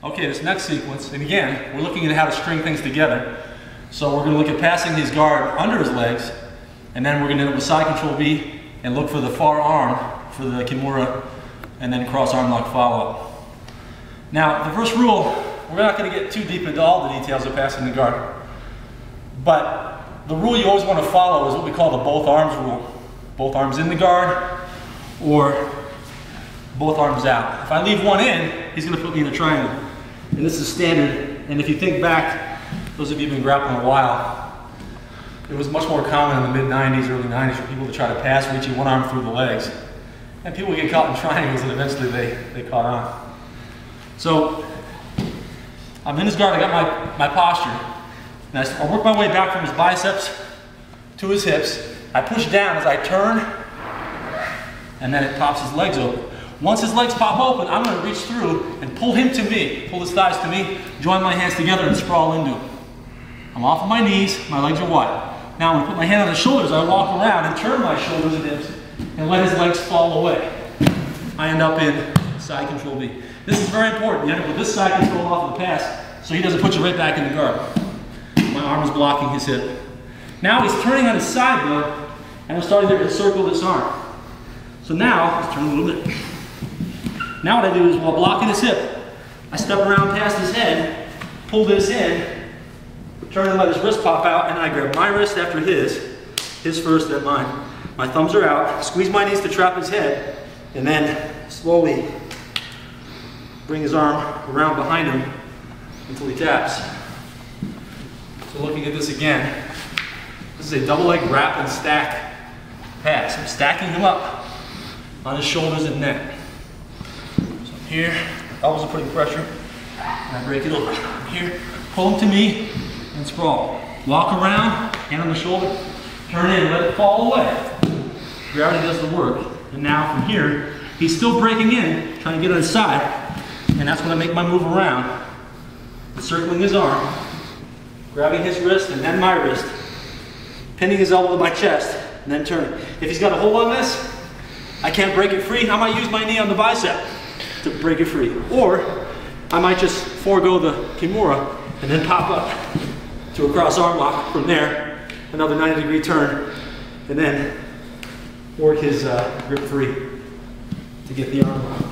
Okay, this next sequence, and again, we're looking at how to string things together. So we're going to look at passing his guard under his legs, and then we're going to end up with side control B and look for the far arm for the Kimura, and then cross arm lock follow-up. Now, the first rule, we're not going to get too deep into all the details of passing the guard, but the rule you always want to follow is what we call the both arms rule. Both arms in the guard, or both arms out. If I leave one in, he's going to put me in a triangle. And this is standard, and if you think back, those of you who've been grappling a while, it was much more common in the mid-90s, early 90s for people to try to pass reaching one arm through the legs. And people would get caught in triangles and eventually they caught on. So, I'm in his guard, I got my posture. And I work my way back from his biceps to his hips. I push down as I turn, and then it pops his legs open. Once his legs pop open, I'm going to reach through and pull him to me, pull his thighs to me, join my hands together and sprawl into him. I'm off of my knees, my legs are wide. Now I'm going to put my hand on his shoulders, I walk around and turn my shoulders and hips and let his legs fall away. I end up in side control B. This is very important. You end up with this side control off of the pass so he doesn't put you right back in the guard. My arm is blocking his hip. Now he's turning on his side though, and I'm starting to encircle this arm. So now, let's turn a little bit. Now what I do is, while blocking his hip, I step around past his head, pull this in, turn and let his wrist pop out, and I grab my wrist after his first, then mine. My thumbs are out, squeeze my knees to trap his head, and then slowly bring his arm around behind him until he taps. So looking at this again, this is a double leg wrap and stack pass. I'm stacking him up on his shoulders and neck. So here, elbows are putting pressure, and I break it over. Here, pull him to me, and sprawl. Walk around, hand on the shoulder, turn in, let it fall away. Gravity does the work. And now from here, he's still breaking in, trying to get on his side, and that's when I make my move around, encircling his arm, grabbing his wrist and then my wrist, pinning his elbow to my chest, and then turning. If he's got a hold on this, I can't break it free, I might use my knee on the bicep to break it free. Or I might just forego the Kimura and then pop up to a cross arm lock. From there, another 90-degree turn, and then work his grip free to get the arm lock.